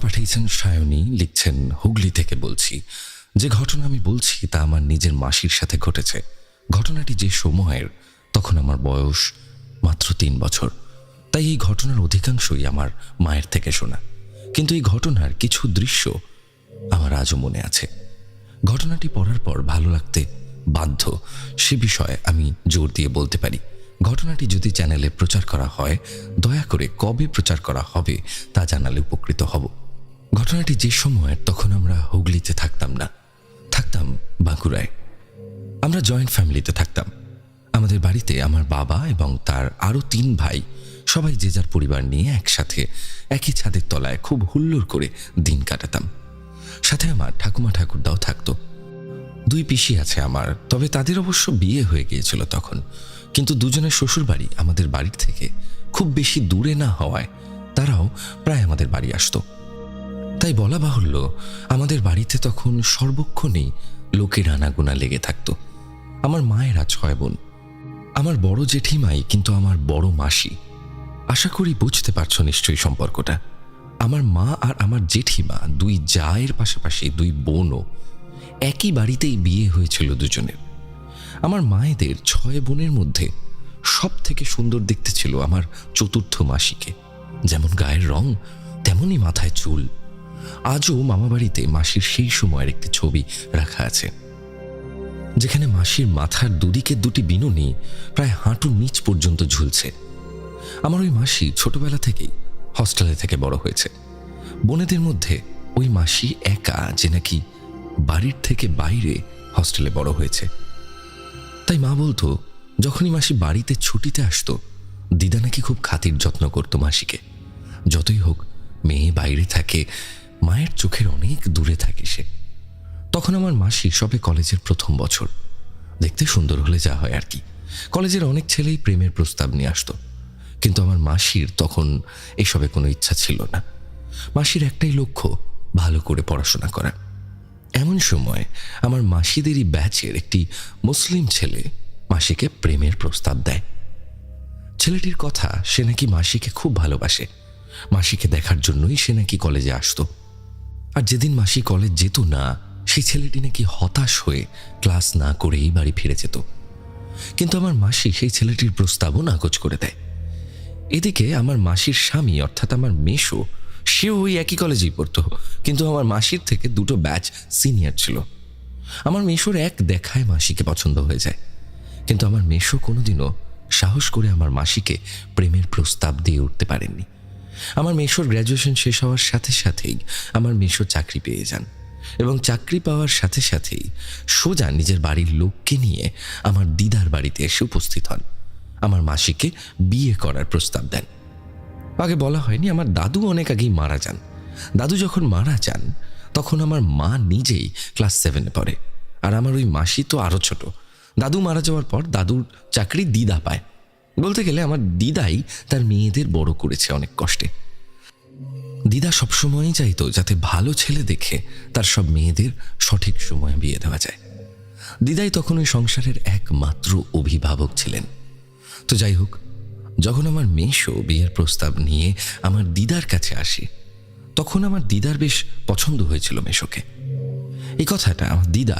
পাঠিয়েছেন সায়নী, লিখছেন হুগলি থেকে বলছি। যে ঘটনা আমি বলছি তা আমার নিজের মাসির সাথে ঘটেছে। ঘটনাটি যে সময়ের, তখন আমার বয়স মাত্র 3 বছর। তাই এই ঘটনার অধিকাংশই আমার মায়ের থেকে শোনা, কিন্তু এই ঘটনার কিছু দৃশ্য আমার আজও মনে আছে। ঘটনাটি পড়ার পর ভালো লাগতে বাধ্য, সে বিষয়ে আমি জোর দিয়ে বলতে পারি। ঘটনাটি যদি চ্যানেলে প্রচার করা হয়, দয়া করে কবে প্রচার করা হবে তা জানালে উপকৃত হব। ঘটনাটি যে সময়ের, তখন আমরা হুগলিতে থাকতাম না, থাকতাম বাঁকুড়ায়। আমরা জয়েন্ট ফ্যামিলিতে থাকতাম। আমাদের বাড়িতে আমার বাবা এবং তার আরও 3 ভাই, সবাই যে যার পরিবার নিয়ে একসাথে একই ছাদের তলায় খুব হুল্লোড় করে দিন কাটাতাম। সাথে আমার ঠাকুমা ঠাকুরদাও থাকতো। 2 পিসি আছে আমার, তবে তাদের অবশ্য বিয়ে হয়ে গিয়েছিল তখন। কিন্তু দুজনের শ্বশুর বাড়ি আমাদের বাড়ির থেকে খুব বেশি দূরে না হওয়ায় তারাও প্রায় আমাদের বাড়ি আসতো। তাই বলা বাহুল্য, আমাদের বাড়িতে তখন সর্বক্ষণেই লোকের আনাগোনা লেগে থাকতো। আমার মায়েরা 6 বোন। আমার বড় জেঠিমাই কিন্তু আমার বড় মাসি। আশা করি বুঝতে পারছো নিশ্চয়ই সম্পর্কটা। আমার মা আর আমার জেঠিমা 2 জায়ের পাশাপাশি 2 বোনও একই বাড়িতেই বিয়ে হয়েছিল দুজনের। আমার মায়েদের 6 বোনের মধ্যে সব থেকে সুন্দর দেখতে ছিল আমার চতুর্থ মাসিকে। যেমন গায়ের রং, তেমনই মাথায় চুল। আজও মামাবাড়িতে মাসির সেই সময়ের একটি ছবি রাখা আছে, যেখানে মাসির মাথার দুদিকে 2টি বিনুনি প্রায় হাঁটুর নিচ পর্যন্ত ঝুলছে। আমার ওই মাসি ছোটবেলা থেকেই হস্টেলে থেকে বড় হয়েছে। বোনেদের মধ্যে ওই মাসি একা যে নাকি বাড়ির থেকে বাইরে হস্টেলে বড় হয়েছে। তাই মা বলতো, যখনই মাসি বাড়িতে ছুটিতে আসতো, দিদা নাকি খুব খাতির যত্ন করতো মাসিকে। যতই হোক, মেয়ে বাইরে থাকে, মায়ের চোখের অনেক দূরে থাকে সে। তখন আমার মাসি সবে কলেজের 1ম বছর। দেখতে সুন্দর হলে যা হয় আর কি। কলেজের অনেক ছেলেই প্রেমের প্রস্তাব নিয়ে আসতো, কিন্তু আমার মাসির তখন এসবে কোনো ইচ্ছা ছিল না। মাসির একটাই লক্ষ্য, ভালো করে পড়াশোনা করা। এমন সময় আমার মাসিদেরই ব্যাচের একটি মুসলিম ছেলে মাসিকে প্রেমের প্রস্তাব দেয়। ছেলেটির কথা, সে নাকি মাসিকে খুব ভালোবাসে। মাসিকে দেখার জন্যই সে নাকি কলেজে আসতো। আর যেদিন মাসি কলেজ যেত না, সেই ছেলেটি নাকি হতাশ হয়ে ক্লাস না করেই বাড়ি ফিরে যেত। কিন্তু আমার মাসি সেই ছেলেটির প্রস্তাবও নাকচ করে দেয়। এদিকে আমার মাসির স্বামী অর্থাৎ আমার মেশো, সেও ওই একই কলেজেই পড়তো, কিন্তু আমার মাসির থেকে 2টো ব্যাচ সিনিয়র ছিল। আমার মেশোর এক দেখায় মাসিকে পছন্দ হয়ে যায়, কিন্তু আমার মেশো কোনোদিনও সাহস করে আমার মাসিকে প্রেমের প্রস্তাব দিয়ে উঠতে পারেননি। আমার মেশোর গ্র্যাজুয়েশন শেষ হওয়ার সাথে সাথেই আমার মেশো চাকরি পেয়ে যান, এবং চাকরি পাওয়ার সাথে সাথেই সোজা নিজের বাড়ির লোককে নিয়ে আমার দিদার বাড়িতে এসে উপস্থিত হন। আমার মাসিকে বিয়ে করার প্রস্তাব দেন। আগে বলা হয়নি, আমার দাদু অনেক আগেই মারা যান। দাদু যখন মারা যান, তখন আমার মা নিজেই ক্লাস 7-এ পড়ে, আর আমার ওই মাসি তো আরও ছোট। দাদু মারা যাওয়ার পর দাদুর চাকরি দিদা পায়। বলতে গেলে আমার দিদাই তার মেয়েদের বড় করেছে অনেক কষ্টে। দিদা সবসময়ই চাইতো যাতে ভালো ছেলে দেখে তার সব মেয়েদের সঠিক সময়ে বিয়ে দেওয়া যায়। দিদাই তখন ওই সংসারের একমাত্র অভিভাবক ছিলেন। তো যাই হোক, যখন আমার মেশো বিয়ের প্রস্তাব নিয়ে আমার দিদার কাছে আসে, তখন আমার দিদার বেশ পছন্দ হয়েছিল মেশোকে। এই কথাটা আমার দিদা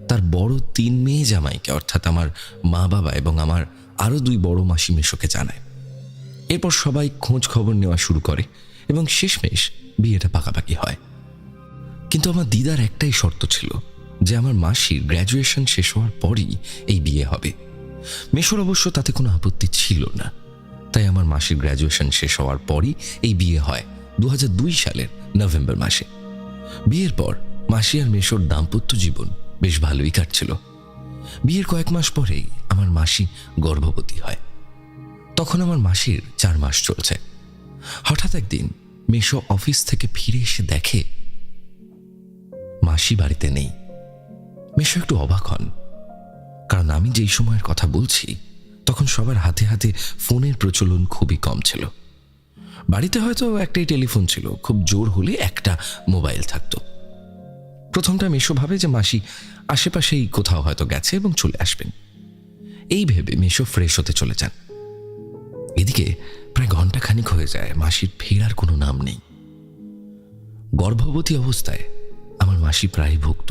তার বড় 3 মেয়ে জামাইকে অর্থাৎ আমার মা বাবা এবং আমার আরও 2 বড় মাসি মেশোকে জানায়। এরপর সবাই খোঁজ খবর নেওয়া শুরু করে এবং শেষমেশ বিয়েটা পাকাপাকি হয়। কিন্তু আমার দিদার একটাই শর্ত ছিল যে আমার মাসির গ্র্যাজুয়েশন শেষ হওয়ার পরই এই বিয়ে হবে। মেশোর অবশ্য তাতে কোনো আপত্তি ছিল না। তাই আমার মাসির গ্র্যাজুয়েশন শেষ হওয়ার পরই এই বিয়ে হয় 2002 সালের নভেম্বর মাসে। বিয়ের পর মাসি আর মেশোর দাম্পত্য জীবন বেশ ভালোই কাটছিল। বিয়ের কয়েক মাস পরেই আমার মাসি গর্ভবতী হয়। তখন আমার মাসির 4 মাস চলছে। হঠাৎ একদিন মেশো অফিস থেকে ফিরে এসে দেখে মাসি বাড়িতে নেই। মেশো একটু অবাক হন, কারণ আমি যেই সময়ের কথা বলছি তখন সবার হাতে হাতে ফোনের প্রচলন খুবই কম ছিল। বাড়িতে হয়তো একটাই টেলিফোন ছিল, খুব জোর হলে একটা মোবাইল থাকতো। প্রথমটা মেশো ভাবে যে মাসি আশেপাশেই কোথাও হয়তো গেছে এবং চলে আসবেন। এই ভেবে মেশো ফ্রেশ হতে চলে যান। এদিকে প্রায় ঘন্টা খানিক হয়ে যায়, মাসির ফেরার কোনো নাম নেই। গর্ভবতী অবস্থায় আমার মাসি প্রায় ভুগত,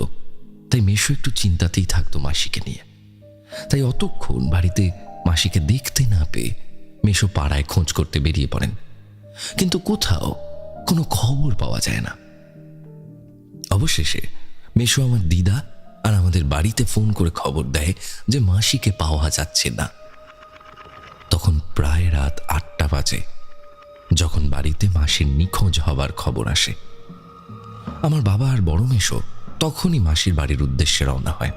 তাই মেশো একটু চিন্তাতেই থাকতো মাসিকে নিয়ে। তাই অতক্ষণ বাড়িতে মাসিকে দেখতে না পেয়ে মেশো পাড়ায় খোঁজ করতে বেরিয়ে পড়েন, কিন্তু কোথাও কোনো খবর পাওয়া যায় না। অবশেষে মেশো আমার দিদা আর আমাদের বাড়িতে ফোন করে খবর দেয় যে মাসিকে পাওয়া যাচ্ছে না। তখন প্রায় রাত 8টা বাজে যখন বাড়িতে মাসির নিখোঁজ হবার খবর আসে। আমার বাবা আর বড় মেশো তখনই মাসির বাড়ির উদ্দেশ্যে রওনা হয়।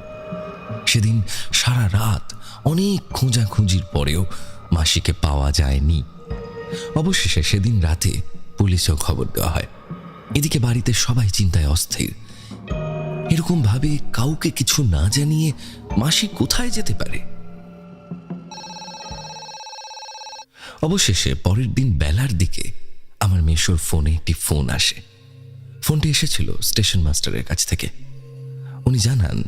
সেদিন সারা রাত অনেক খোঁজাখুঁজির পরেও মাসিকে পাওয়া যায়নি। অবশেষে সেদিন রাতে পুলিশেও খবর দেওয়া হয়। এদিকে বাড়িতে সবাই চিন্তায় অস্থির। এরকম ভাবে কাউকে কিছু না জানিয়ে মাসি কোথায় যেতে পারে? অবশেষে পরের দিন বেলার দিকে আমার মেশোর ফোনে একটি ফোন আসে। ফোনটি এসেছিল স্টেশন মাস্টারের কাছ থেকে। উনি জানান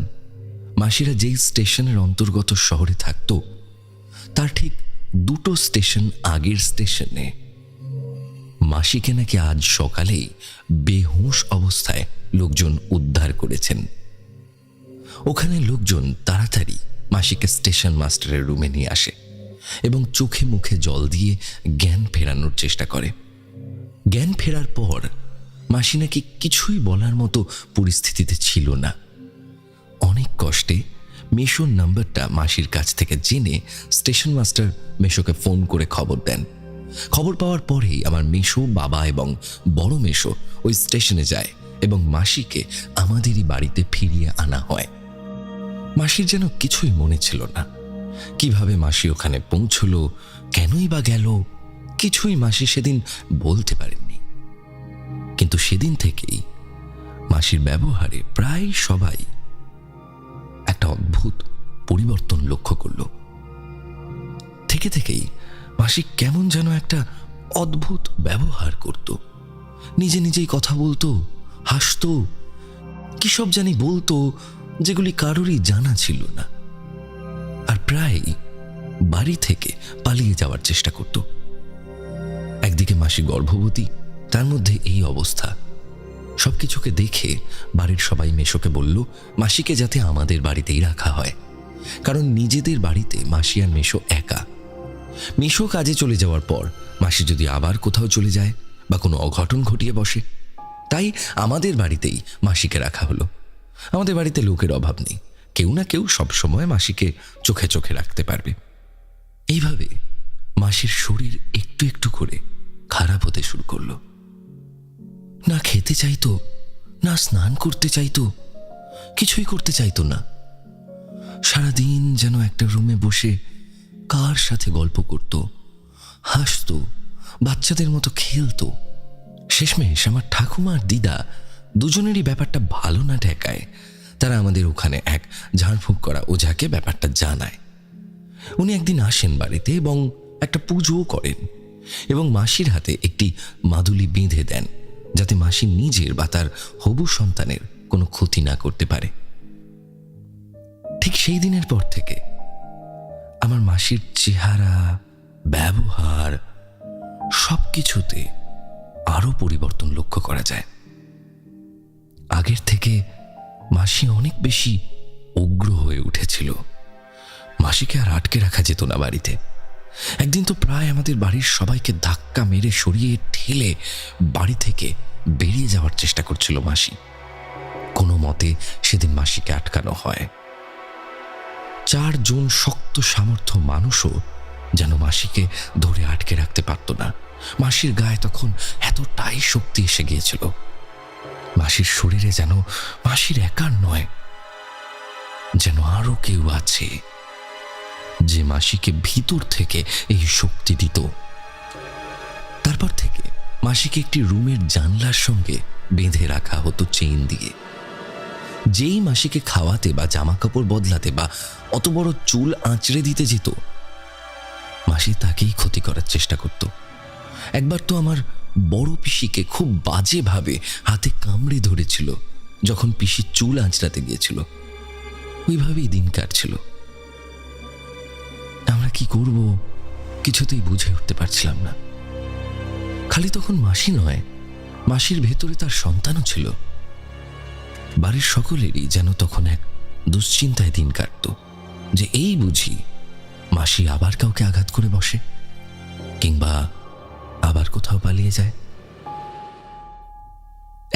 মাসিরা যেই স্টেশনের অন্তর্গত শহরে থাকতো তার ঠিক 2টো স্টেশন আগের স্টেশনে মাসিকে নাকি আজ সকালেই বেহুঁশ অবস্থায় লোকজন উদ্ধার করেছেন। ওখানে লোকজন তাড়াতাড়ি মাসিকে স্টেশন মাস্টারের রুমে নিয়ে আসে এবং চোখে মুখে জল দিয়ে জ্ঞান ফেরানোর চেষ্টা করে। জ্ঞান ফেরার পর মাসি নাকি কিছুই বলার মতো পরিস্থিতিতে ছিল না। অনেক কষ্টে মেশোর নাম্বারটা মাসির কাছ থেকে জেনে স্টেশন মাস্টার মেশোকে ফোন করে খবর দেন। খবর পাওয়ার পরেই আমার মেশো, বাবা এবং বড় মেশো ওই স্টেশনে যায় এবং মাসিকে আমাদেরই বাড়িতে ফিরিয়ে আনা হয়। মাসির যেন কিছুই মনে ছিল না। কিভাবে মাসি ওখানে পৌঁছলো, কেনই বা গেল, কিছুই মাসি সেদিন বলতে পারেননি। কিন্তু সেদিন থেকেই মাসির ব্যবহারে প্রায় সবাই একটা অদ্ভুত পরিবর্তন লক্ষ্য করল। থেকেই মাসি কেমন যেন একটা অদ্ভুত ব্যবহার করত। নিজে নিজেই কথা বলতো, হাসতো, কি সব জানি বলতো যেগুলি কারোরই জানা ছিল না। আর প্রায় বাড়ি থেকে পালিয়ে যাওয়ার চেষ্টা করত। একদিকে মাসি গর্ভবতী, তার মধ্যে এই অবস্থা। সবকিছুকে দেখে বাড়ির সবাই মেশোকে বলল মাসিকে যাতে আমাদের বাড়িতেই রাখা হয়, কারণ নিজেদের বাড়িতে মাসি আর মেশো একা। মেশো কাজে চলে যাওয়ার পর মাসি যদি আবার কোথাও চলে যায় বা কোনো অঘটন ঘটিয়ে বসে, তাই আমাদের বাড়িতেই মাসিকে রাখা হলো। আমাদের বাড়িতে লোকের অভাব নেই, কেউ না কেউ সবসময় মাসিকে চোখে চোখে রাখতে পারবে। এইভাবে মাসির শরীর একটু একটু করে খারাপ হতে শুরু করলো। না খেতে চাইতো, না স্নান করতে চাইতো, কিছুই করতে চাইতো না। সারাদিন যেন একটা রুমে বসে কার সাথে গল্প করত, হাসতো, বাচ্চাদের মতো খেলতো। শেষমেশ আমার ঠাকুমা আর দিদা দুজনেরই ব্যাপারটা ভালো না ঠেকায় তারা আমাদের ওখানে এক ঝাড়ফুঁক করা ওঝাকে ব্যাপারটা জানায়। উনি একদিন আসেন বাড়িতে এবং একটা পুজোও করেন এবং মাসির হাতে একটি মাদুলি বেঁধে দেন যাতে মাসি নিজের বা তার হবু সন্তানের কোনো ক্ষতি না করতে পারে। ঠিক সেই দিনের পর থেকে আমার মাসির চেহারা, ব্যবহার সবকিছুতে আরো পরিবর্তন লক্ষ্য করা যায়। আগের থেকে মাসি অনেক বেশি উগ্র হয়ে উঠেছিল। মাসিকে আর আটকে রাখা যেত না বাড়িতে। একদিন তো প্রায় আমাদের বাড়ির সবাইকে ধাক্কা মেরে সরিয়ে ঠেলে বাড়ি থেকে বেরিয়ে যাওয়ার চেষ্টা করছিল মাসি। কোনো মতে সেদিন মাসিকে আটকানো হয়। 4 জন শক্ত সামর্থ্য মানুষও যেন মাসিকে ধরে আটকে রাখতে পারত না। মাসির গায়ে তখন এতটাই শক্তি এসে গিয়েছিল, মাসির শরীরে যেন মাসির একার নয়, যেন আরো কেউ আছে যে মাসিকে ভিতর থেকে এই শক্তি দিত। তারপর থেকে মাসিকে একটি রুমের জানলার সঙ্গে বেঁধে রাখা হতো চেইন দিয়ে। যেই মাসিকে খাওয়াতে বা জামা কাপড় বদলাতে বা অত বড় চুল আঁচড়ে দিতে যেত, মাসি তাকেই ক্ষতি করার চেষ্টা করত। একবার তো আমার বড় পিসিকে খুব বাজেভাবে হাতে কামড়ে ধরেছিল যখন পিসি চুল আঁচড়াতে গিয়েছিল। ওইভাবেই দিন কাটছিল। আমরা কি করব কিছুতেই বুঝে উঠতে পারছিলাম না। খালি তখন মাসি নয়, মাসির ভেতরে তার সন্তানও ছিল। বাড়ির সকলেরই যেন তখন এক দুশ্চিন্তায় দিন কাটত যে এই বুঝি মাসি আবার কাউকে আঘাত করে বসে, কিংবা আবার কোথাও পালিয়ে যায়।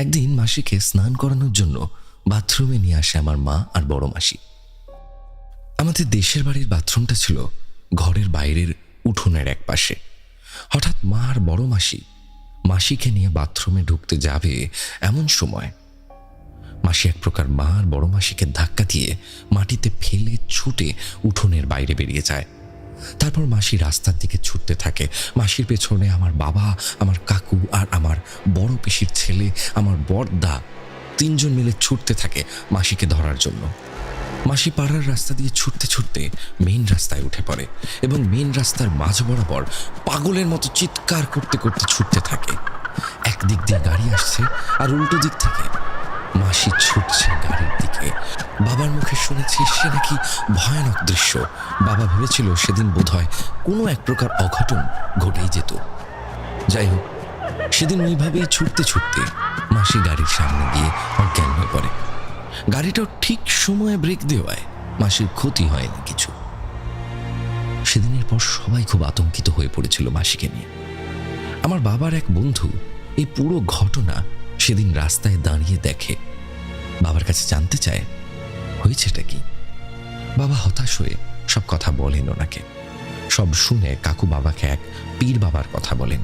একদিন মাসিকে স্নান করানোর জন্য বাথরুমে নিয়ে আসে আমার মা আর বড় মাসি। আমাদের দেশের বাড়ির বাথরুমটা ছিল ঘরের বাইরের উঠোনের এক পাশে। হঠাৎ মা আর বড় মাসি মাসিকে নিয়ে বাথরুমে ঢুকতে যাবে এমন সময় মাসি এক প্রকার মা আর বড় মাসিকে ধাক্কা দিয়ে মাটিতে ফেলে ছুটে উঠোনের বাইরে বেরিয়ে যায়। তারপর মাসি রাস্তার দিকে ছুটতে থাকে। মাসির পেছনে আমার বাবা, আমার কাকু আর আমার বড় পিসির ছেলে, আমার বড়দা, তিনজন মিলে ছুটতে থাকে মাসিকে ধরার জন্য। মাসি পাড়ার রাস্তা দিয়ে ছুটতে ছুটতে মেইন রাস্তায় উঠে পড়ে এবং মেইন রাস্তার মাঝ বরাবর পাগলের মতো চিৎকার করতে করতে ছুটতে থাকে। একদিক দিয়ে গাড়ি আসছে আর উল্টো দিক থেকে মাসি ছুটছে গাড়ির দিকে। বাবার মুখে শুনেছি সে নাকি ভয়ানক দৃশ্য। বাবা ভেবেছিল সেদিন বোধহয় কোনো এক প্রকার অঘটন ঘটেই যেত। যাই হোক, সেদিন ওইভাবেই ছুটতে ছুটতে মাসি গাড়ির সামনে গিয়ে অজ্ঞান হয়ে পড়ে। গাড়িটাও ঠিক সময়ে ব্রেক দেওয়ায় মাসির ক্ষতি হয়নি কিছু। সেদিনের পর সবাই খুব আতঙ্কিত হয়ে পড়েছিল মাসিকে নিয়ে। আমার বাবার এক বন্ধু এই পুরো ঘটনা সেদিন রাস্তায় দাঁড়িয়ে দেখে। বাবার কাছে জানতে চায় হয়েছেটা কি। বাবা হতাশ হয়ে সব কথা বলেন ওনাকে। সব শুনে কাকু বাবাকে এক পীর বাবার কথা বলেন।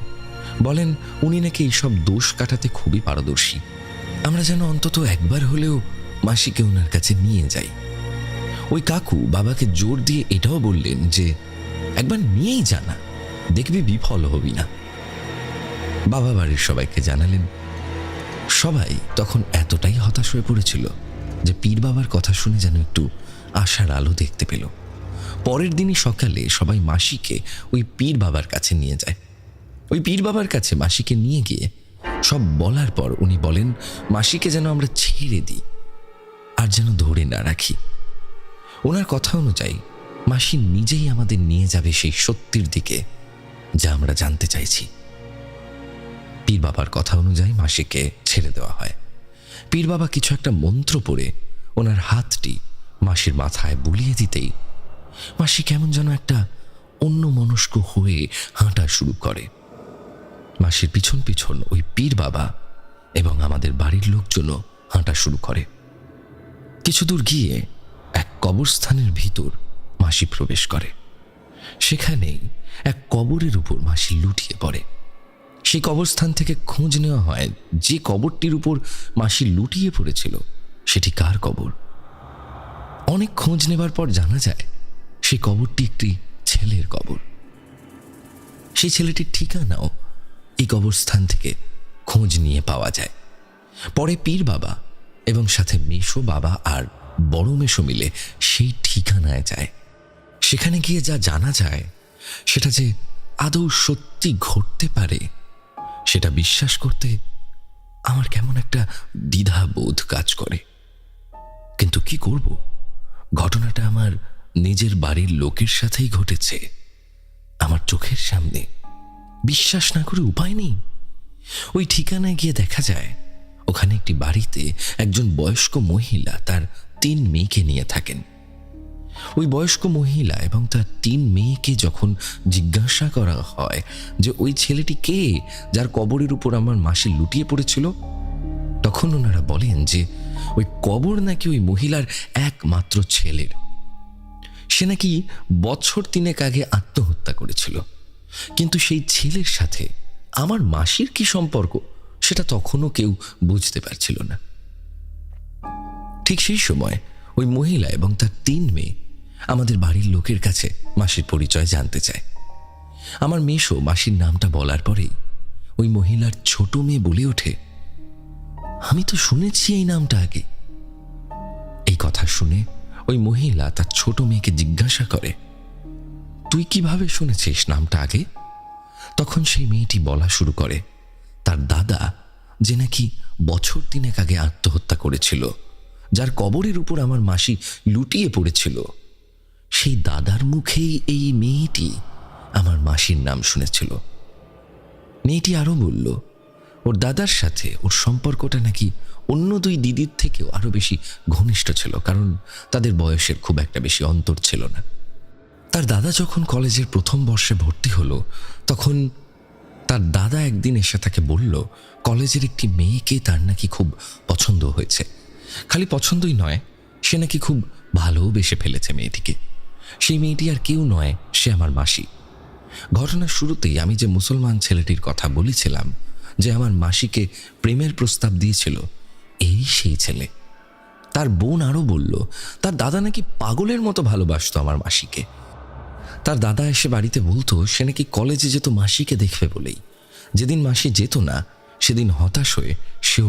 উনি নাকি এইসব দোষ কাটাতে খুবই পারদর্শী। আমরা যেন অন্তত একবার হলেও মাসিকে ওনার কাছে নিয়ে যাই। ওই কাকু বাবাকে জোর দিয়ে এটাও বললেন যে একবার নিয়েই জানা, দেখবি বিফল হবি না। বাবা বাড়ির সবাইকে জানালেন। সবাই তখন এতটাই হতাশ হয়ে পড়েছিল যে পীর বাবার কথা শুনে যেন একটু আশার আলো দেখতে পেল। পরের দিনই সকালে সবাই মাসিকে ওই পীর বাবার কাছে নিয়ে যায়। ওই পীর বাবার কাছে মাসিকে নিয়ে গিয়ে সব বলার পর উনি বলেন মাসিকে যেন আমরা ছেড়ে দিই আর যেন ধরে না রাখি। ওনার কথা অনুযায়ী মাসি নিজেই আমাদের নিয়ে যাবে সেই সত্যির দিকে যা আমরা জানতে চাইছি। পীর বাবার কথা অনুযায়ী মাসিকে ছেড়ে দেওয়া হয়। পীর বাবা কিছু একটা মন্ত্র পড়ে ওনার হাতটি মাসির মাথায় বুলিয়ে দিতেই মাসি কেমন যেন একটা অন্যমনস্ক হয়ে হাঁটা শুরু করে। মাসির পিছন পিছন ওই পীর বাবা এবং আমাদের বাড়ির লোকজনও হাঁটা শুরু করে। কিছু দূর গিয়ে এক কবরস্থানের ভিতর মাসি প্রবেশ করে। সেখানেই এক কবরের উপর মাসি লুটিয়ে পড়ে। সেই কবরস্থান থেকে খোঁজ নেওয়া হয় যে কবরটির উপর মাসি লুটিয়ে পড়েছিল সেটি কার কবর। অনেক খোঁজ নেবার পর জানা যায় সেই কবরটি একটি ছেলের কবর। সেই ছেলেটির ঠিকানাও এই কবরস্থান থেকে খোঁজ নিয়ে পাওয়া যায়। পরে পীর বাবা এবং সাথে মেশো বাবা আর বড় মেশো মিলে সেই ঠিকানায় যায়। সেখানে গিয়ে যা জানা যায় সেটা যে আদৌ সত্যি ঘটতে পারে সেটা বিশ্বাস করতে আমার কেমন একটা দ্বিধা বোধ কাজ করে। কিন্তু কি করব, ঘটনাটা আমার নিজের বাড়ির লোকের সাথেই ঘটেছে, আমার চোখের সামনে। বিশ্বাস না করে উপায় নেই। ওই ঠিকানায় গিয়ে দেখা যায় ওখানে একটি বাড়িতে একজন বয়স্ক মহিলা তার 3 মেয়েকে নিয়ে থাকেন। ওই বয়স্ক মহিলা এবং তার 3 মেয়েকে যখন জিজ্ঞাসা করা হয় যে ওই ছেলেটি কে যার কবরের উপর আমার মাসি লুটিয়ে পড়েছিল, তখন ওনারা বলেন যে ওই কবর নাকি ওই মহিলার একমাত্র ছেলের। সে নাকি বছর 3 আগে আত্মহত্যা করেছিল। কিন্তু সেই ছেলের সাথে আমার মাসির কি সম্পর্ক সেটা তখনও কেউ বুঝতে পারছিল না। ঠিক সেই সময় ওই মহিলা এবং তার 3 মেয়ে আমাদের বাড়ির লোকের কাছে মাসির পরিচয় জানতে চায়। আমার মেশো মাসির নামটা বলার পরেই ওই মহিলার ছোট মেয়ে বলে ওঠে, আমি তো শুনেছি এই নামটা আগে। এই কথা শুনে ওই মহিলা তার ছোট মেয়েকে জিজ্ঞাসা করে, তুই কিভাবে শুনেছিস নামটা আগে? তখন সেই মেয়েটি বলা শুরু করে তার দাদা যে নাকি বছর 3 আগে আত্মহত্যা করেছিল, যার কবরের উপর আমার মাসি লুটিয়ে পড়েছিল, সেই দাদার মুখেই এই মেয়েটি আমার মাসির নাম শুনেছিল। মেয়েটি আরো বলল ওর দাদার সাথে ওর সম্পর্কটা নাকি অন্য দুই দিদির থেকেও আরো বেশি ঘনিষ্ঠ ছিল, কারণ তাদের বয়সের খুব একটা বেশি অন্তর ছিল না। তার দাদা যখন কলেজের প্রথম বর্ষে ভর্তি হলো, তখন তার দাদা একদিন এসে তাকে বলল কলেজের একটি মেয়েকে তার নাকি খুব পছন্দ হয়েছে। খালি পছন্দই নয়, সে নাকি খুব ভালোবেসে ফেলেছে মেয়েটিকে। সেই মেয়েটি আর কেউ নয়, সে আমার মাসি। ঘটনার শুরুতেই আমি যে মুসলমান ছেলেটির কথা বলেছিলাম, যে আমার মাসিকে প্রেমের প্রস্তাব দিয়েছিল, এই সেই ছেলে। তার বোন আরও বলল তার দাদা নাকি পাগলের মতো ভালোবাসতো আমার মাসিকে। তার দাদা এসে বাড়িতে বলতো সে নাকি কলেজে যেত মাসিকে দেখবে বলেই। যেদিন মাসি যেত না, সেদিন হতাশ হয়ে সেও